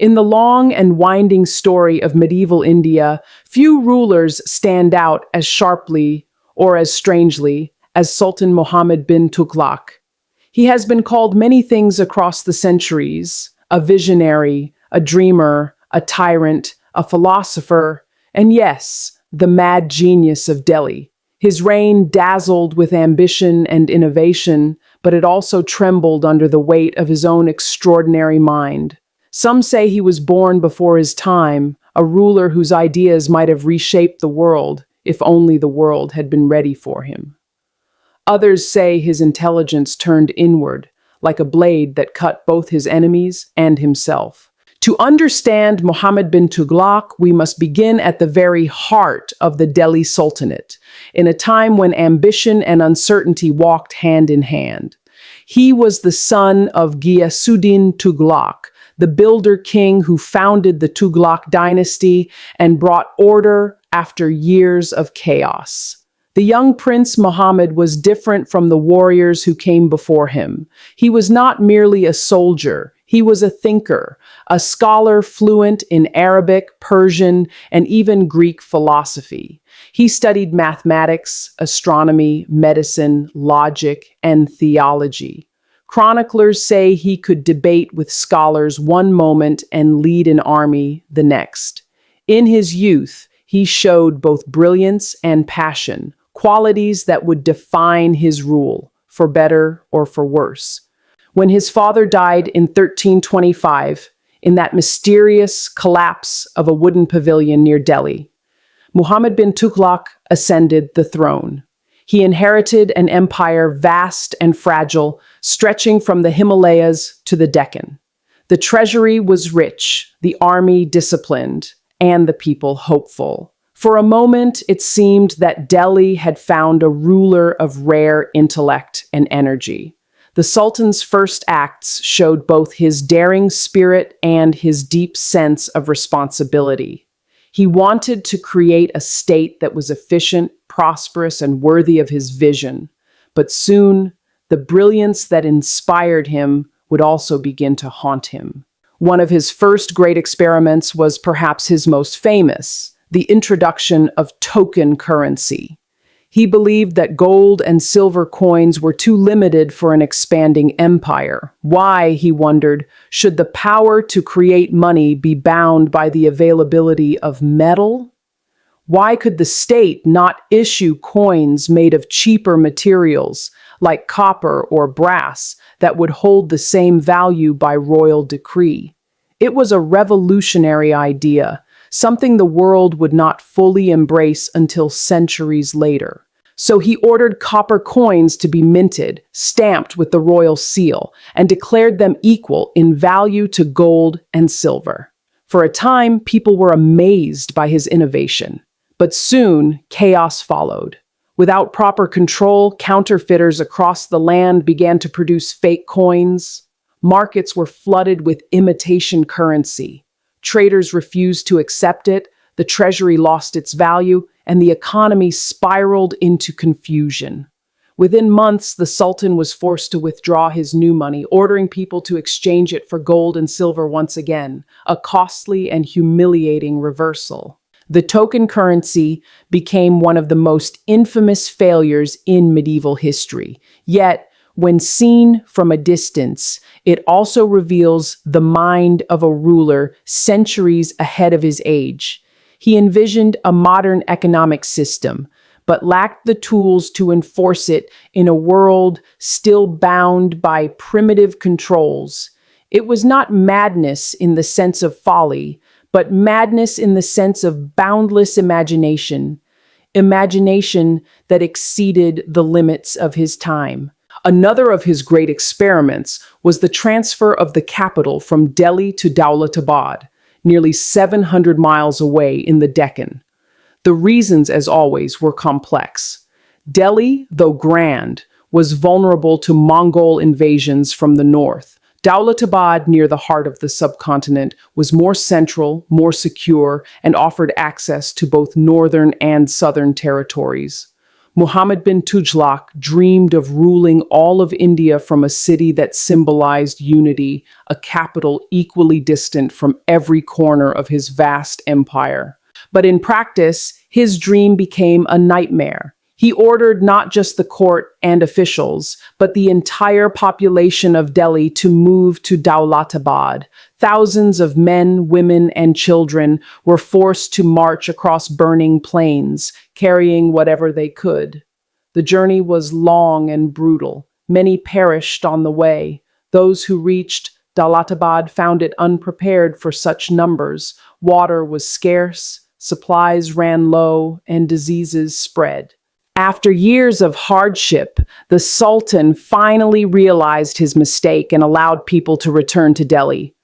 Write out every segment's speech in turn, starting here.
In the long and winding story of medieval India, few rulers stand out as sharply or as strangely as Sultan Muhammad bin Tughlaq. He has been called many things across the centuries: a visionary, a dreamer, a tyrant, a philosopher, and yes, the mad genius of Delhi. His reign dazzled with ambition and innovation, but it also trembled under the weight of his own extraordinary mind. Some say he was born before his time, a ruler whose ideas might have reshaped the world if only the world had been ready for him. Others say his intelligence turned inward, like a blade that cut both his enemies and himself. To understand Muhammad bin Tughlaq, we must begin at the very heart of the Delhi Sultanate, in a time when ambition and uncertainty walked hand in hand. He was the son of Ghiyasuddin Tughlaq, the builder king who founded the Tughlaq dynasty and brought order after years of chaos. The young Prince Muhammad was different from the warriors who came before him. He was not merely a soldier, he was a thinker, a scholar fluent in Arabic, Persian, and even Greek philosophy. He studied mathematics, astronomy, medicine, logic, and theology. Chroniclers say he could debate with scholars one moment and lead an army the next. In his youth, he showed both brilliance and passion, qualities that would define his rule, for better or for worse. When his father died in 1325, in that mysterious collapse of a wooden pavilion near Delhi, Muhammad bin Tughlaq ascended the throne. He inherited an empire vast and fragile, stretching from the Himalayas to the Deccan. The treasury was rich, the army disciplined, and the people hopeful. For a moment, it seemed that Delhi had found a ruler of rare intellect and energy. The Sultan's first acts showed both his daring spirit and his deep sense of responsibility. He wanted to create a state that was efficient, prosperous, and worthy of his vision. But soon, the brilliance that inspired him would also begin to haunt him. One of his first great experiments was perhaps his most famous, the introduction of token currency. He believed that gold and silver coins were too limited for an expanding empire. Why, he wondered, should the power to create money be bound by the availability of metal? Why could the state not issue coins made of cheaper materials, like copper or brass, that would hold the same value by royal decree? It was a revolutionary idea, something the world would not fully embrace until centuries later. So he ordered copper coins to be minted, stamped with the royal seal, and declared them equal in value to gold and silver. For a time, people were amazed by his innovation. But soon, chaos followed. Without proper control, counterfeiters across the land began to produce fake coins. Markets were flooded with imitation currency. Traders refused to accept it, the treasury lost its value, and the economy spiraled into confusion. Within months, the Sultan was forced to withdraw his new money, ordering people to exchange it for gold and silver once again, a costly and humiliating reversal. The token currency became one of the most infamous failures in medieval history. Yet, when seen from a distance, it also reveals the mind of a ruler centuries ahead of his age. He envisioned a modern economic system, but lacked the tools to enforce it in a world still bound by primitive controls. It was not madness in the sense of folly, but madness in the sense of boundless imagination that exceeded the limits of his time. Another of his great experiments was the transfer of the capital from Delhi to Daulatabad, nearly 700 miles away in the Deccan. The reasons, as always, were complex. Delhi, though grand, was vulnerable to Mongol invasions from the north. Daulatabad, near the heart of the subcontinent, was more central, more secure, and offered access to both northern and southern territories. Muhammad bin Tughlaq dreamed of ruling all of India from a city that symbolized unity, a capital equally distant from every corner of his vast empire. But in practice, his dream became a nightmare. He ordered not just the court and officials, but the entire population of Delhi to move to Daulatabad. Thousands of men, women, and children were forced to march across burning plains, carrying whatever they could. The journey was long and brutal. Many perished on the way. Those who reached Daulatabad found it unprepared for such numbers. Water was scarce, supplies ran low, and diseases spread. After years of hardship, the Sultan finally realized his mistake and allowed people to return to Delhi.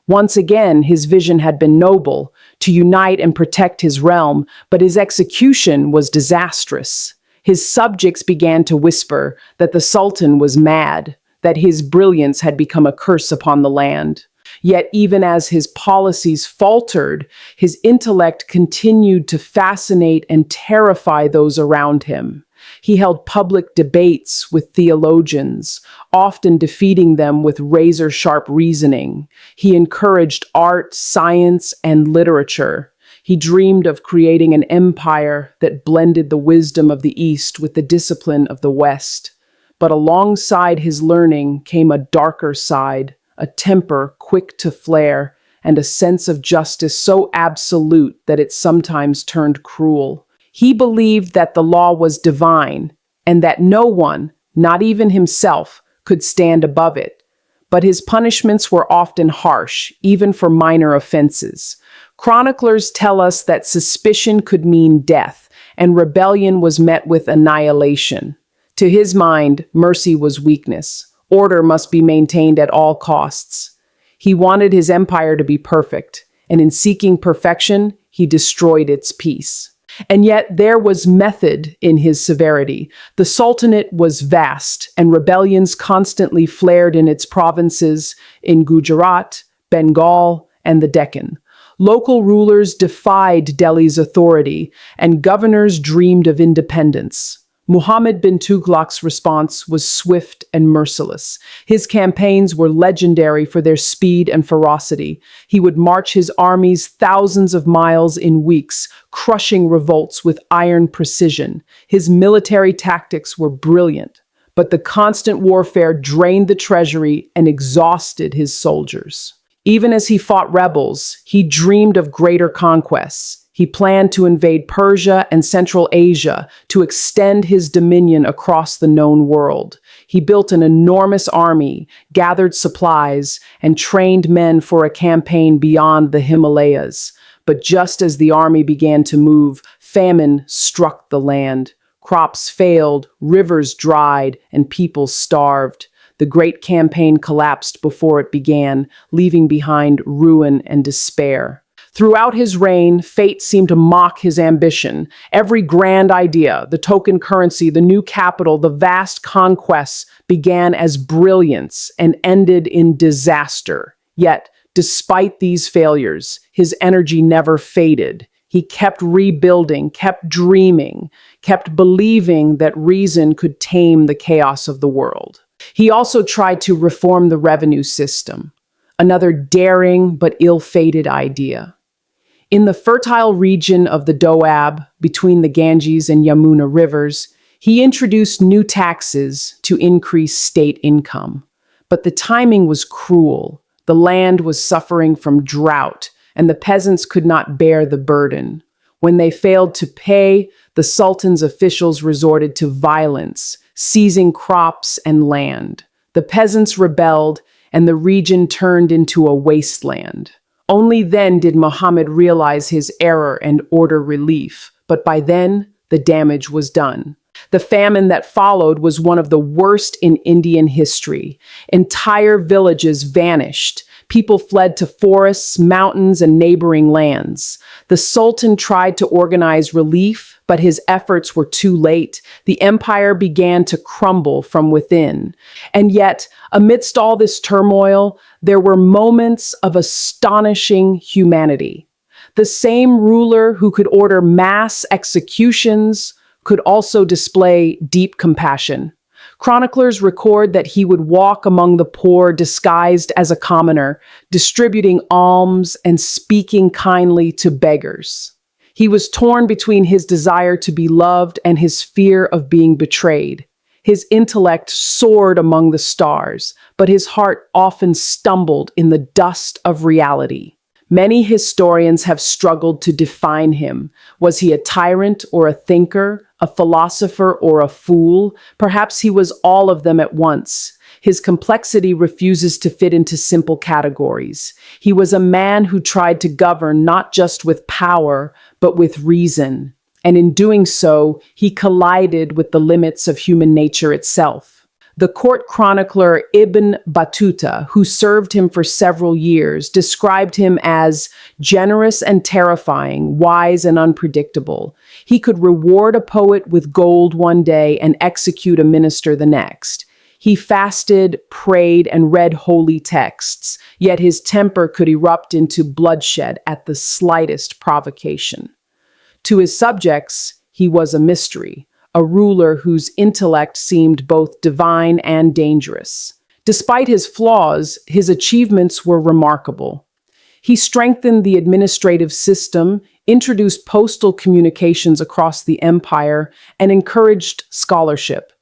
Once again, his vision had been noble, to unite and protect his realm, but his execution was disastrous. His subjects began to whisper that the Sultan was mad, that his brilliance had become a curse upon the land. Yet even as his policies faltered, his intellect continued to fascinate and terrify those around him. He held public debates with theologians, often defeating them with razor-sharp reasoning. He encouraged art, science, and literature. He dreamed of creating an empire that blended the wisdom of the East with the discipline of the West. But alongside his learning came a darker side, a temper quick to flare, and a sense of justice so absolute that it sometimes turned cruel. He believed that the law was divine, and that no one, not even himself, could stand above it. But his punishments were often harsh, even for minor offenses. Chroniclers tell us that suspicion could mean death, and rebellion was met with annihilation. To his mind, mercy was weakness. Order must be maintained at all costs. He wanted his empire to be perfect, and in seeking perfection, he destroyed its peace. And yet there was method in his severity. The Sultanate was vast, and rebellions constantly flared in its provinces in Gujarat, Bengal, and the Deccan. Local rulers defied Delhi's authority, and governors dreamed of independence. Muhammad bin Tughlaq's response was swift and merciless. His campaigns were legendary for their speed and ferocity. He would march his armies thousands of miles in weeks, crushing revolts with iron precision. His military tactics were brilliant, but the constant warfare drained the treasury and exhausted his soldiers. Even as he fought rebels, he dreamed of greater conquests. He planned to invade Persia and Central Asia to extend his dominion across the known world. He built an enormous army, gathered supplies, and trained men for a campaign beyond the Himalayas. But just as the army began to move, famine struck the land. Crops failed, rivers dried, and people starved. The great campaign collapsed before it began, leaving behind ruin and despair. Throughout his reign, fate seemed to mock his ambition. Every grand idea, the token currency, the new capital, the vast conquests began as brilliance and ended in disaster. Yet, despite these failures, his energy never faded. He kept rebuilding, kept dreaming, kept believing that reason could tame the chaos of the world. He also tried to reform the revenue system, another daring but ill-fated idea. In the fertile region of the Doab, between the Ganges and Yamuna rivers, he introduced new taxes to increase state income. But the timing was cruel. The land was suffering from drought, and the peasants could not bear the burden. When they failed to pay, the Sultan's officials resorted to violence, seizing crops and land. The peasants rebelled, and the region turned into a wasteland. Only then did Muhammad realize his error and order relief, but by then, the damage was done. The famine that followed was one of the worst in Indian history. Entire villages vanished. People fled to forests, mountains, and neighboring lands. The Sultan tried to organize relief, but his efforts were too late. The empire began to crumble from within. And yet, amidst all this turmoil, there were moments of astonishing humanity. The same ruler who could order mass executions could also display deep compassion. Chroniclers record that he would walk among the poor disguised as a commoner, distributing alms and speaking kindly to beggars. He was torn between his desire to be loved and his fear of being betrayed. His intellect soared among the stars, but his heart often stumbled in the dust of reality. Many historians have struggled to define him. Was he a tyrant or a thinker, a philosopher or a fool? Perhaps he was all of them at once. His complexity refuses to fit into simple categories. He was a man who tried to govern not just with power, but with reason. And in doing so, he collided with the limits of human nature itself. The court chronicler Ibn Battuta, who served him for several years, described him as generous and terrifying, wise and unpredictable. He could reward a poet with gold one day and execute a minister the next. He fasted, prayed, and read holy texts, yet his temper could erupt into bloodshed at the slightest provocation. To his subjects, he was a mystery, a ruler whose intellect seemed both divine and dangerous. Despite his flaws, his achievements were remarkable. He strengthened the administrative system, introduced postal communications across the empire, and encouraged scholarship.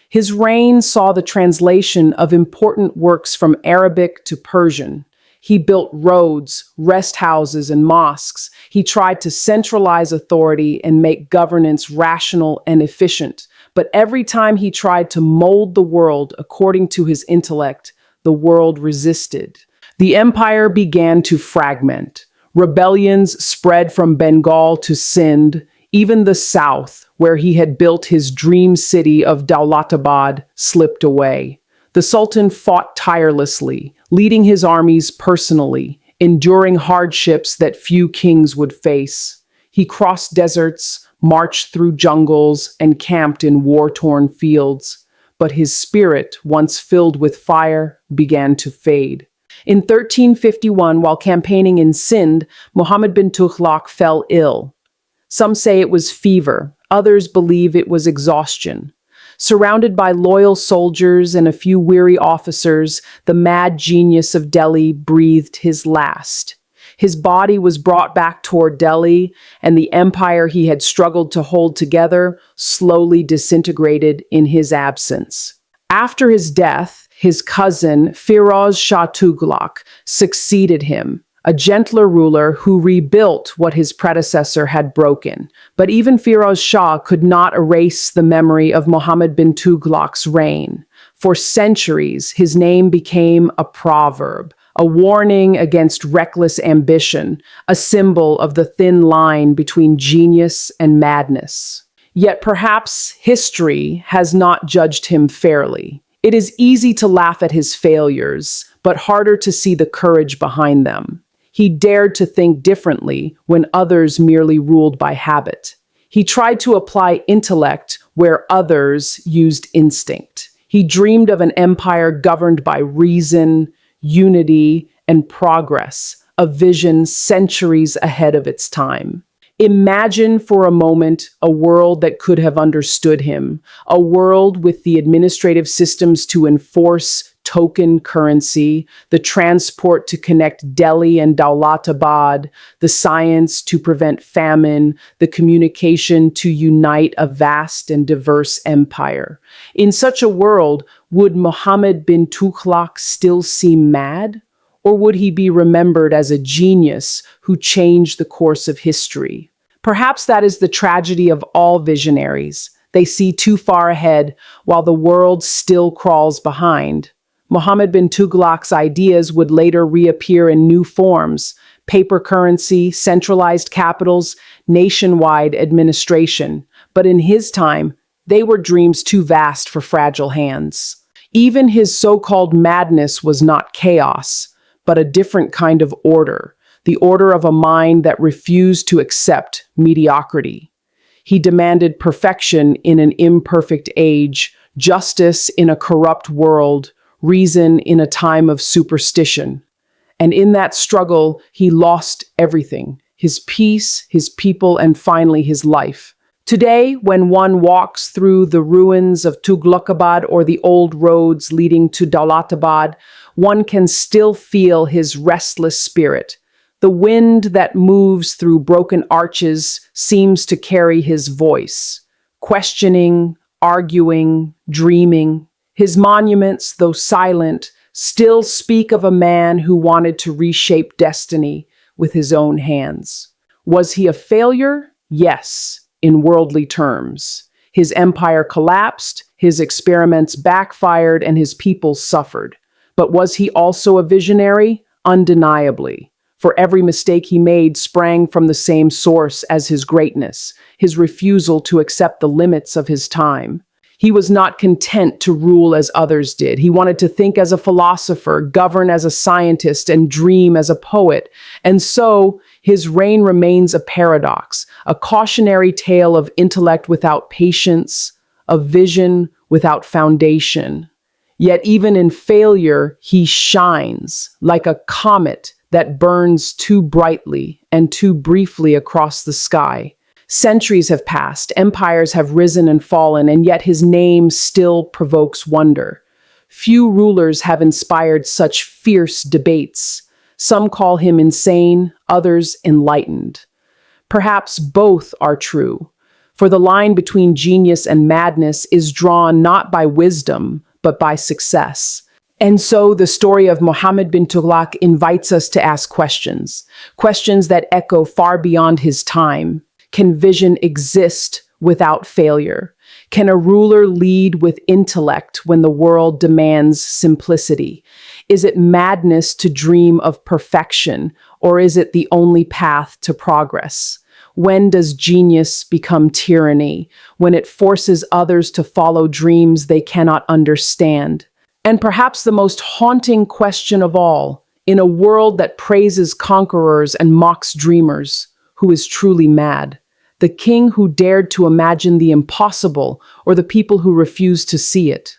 His reign saw the translation of important works from Arabic to Persian. He built roads, rest houses, and mosques. He tried to centralize authority and make governance rational and efficient. But every time he tried to mold the world according to his intellect, the world resisted. The empire began to fragment. Rebellions spread from Bengal to Sindh. Even the south, where he had built his dream city of Daulatabad, slipped away. The Sultan fought tirelessly, leading his armies personally, enduring hardships that few kings would face. He crossed deserts, marched through jungles, and camped in war-torn fields. But his spirit, once filled with fire, began to fade. In 1351, while campaigning in Sindh, Muhammad bin Tughlaq fell ill. Some say it was fever, others believe it was exhaustion. Surrounded by loyal soldiers and a few weary officers, the mad genius of Delhi breathed his last. His body was brought back toward Delhi, and the empire he had struggled to hold together slowly disintegrated in his absence. After his death, his cousin, Firoz Shah Tughlaq, succeeded him, a gentler ruler who rebuilt what his predecessor had broken. But even Firoz Shah could not erase the memory of Muhammad bin Tughlaq's reign. For centuries, his name became a proverb, a warning against reckless ambition, a symbol of the thin line between genius and madness. Yet perhaps history has not judged him fairly. It is easy to laugh at his failures, but harder to see the courage behind them. He dared to think differently when others merely ruled by habit. He tried to apply intellect where others used instinct. He dreamed of an empire governed by reason, unity, and progress, a vision centuries ahead of its time. Imagine for a moment a world that could have understood him, a world with the administrative systems to enforce token currency, the transport to connect Delhi and Daulatabad, the science to prevent famine, the communication to unite a vast and diverse empire. In such a world, would Muhammad bin Tughlaq still seem mad? Or would he be remembered as a genius who changed the course of history? Perhaps that is the tragedy of all visionaries. They see too far ahead while the world still crawls behind. Muhammad bin Tughlaq's ideas would later reappear in new forms: paper currency, centralized capitals, nationwide administration. But in his time, they were dreams too vast for fragile hands. Even his so-called madness was not chaos, but a different kind of order, the order of a mind that refused to accept mediocrity. He demanded perfection in an imperfect age, justice in a corrupt world, reason in a time of superstition. And in that struggle, he lost everything: his peace, his people, and finally his life. Today, when one walks through the ruins of Tughlaq or the old roads leading to Dawlatabad, one can still feel his restless spirit. The wind that moves through broken arches seems to carry his voice, questioning, arguing, dreaming. His monuments, though silent, still speak of a man who wanted to reshape destiny with his own hands. Was he a failure? Yes, in worldly terms. His empire collapsed, his experiments backfired, and his people suffered. But was he also a visionary? Undeniably. For every mistake he made sprang from the same source as his greatness, his refusal to accept the limits of his time. He was not content to rule as others did. He wanted to think as a philosopher, govern as a scientist, and dream as a poet. And so, his reign remains a paradox, a cautionary tale of intellect without patience, of vision without foundation. Yet even in failure, he shines like a comet that burns too brightly and too briefly across the sky. Centuries have passed, empires have risen and fallen, and yet his name still provokes wonder. Few rulers have inspired such fierce debates. Some call him insane, others enlightened. Perhaps both are true, for the line between genius and madness is drawn not by wisdom, but by success. And so the story of Mohammed bin Tughlaq invites us to ask questions, questions that echo far beyond his time. Can vision exist without failure? Can a ruler lead with intellect when the world demands simplicity? Is it madness to dream of perfection, or is it the only path to progress? When does genius become tyranny? When it forces others to follow dreams they cannot understand? And perhaps the most haunting question of all, in a world that praises conquerors and mocks dreamers, who is truly mad? The king who dared to imagine the impossible, or the people who refused to see it?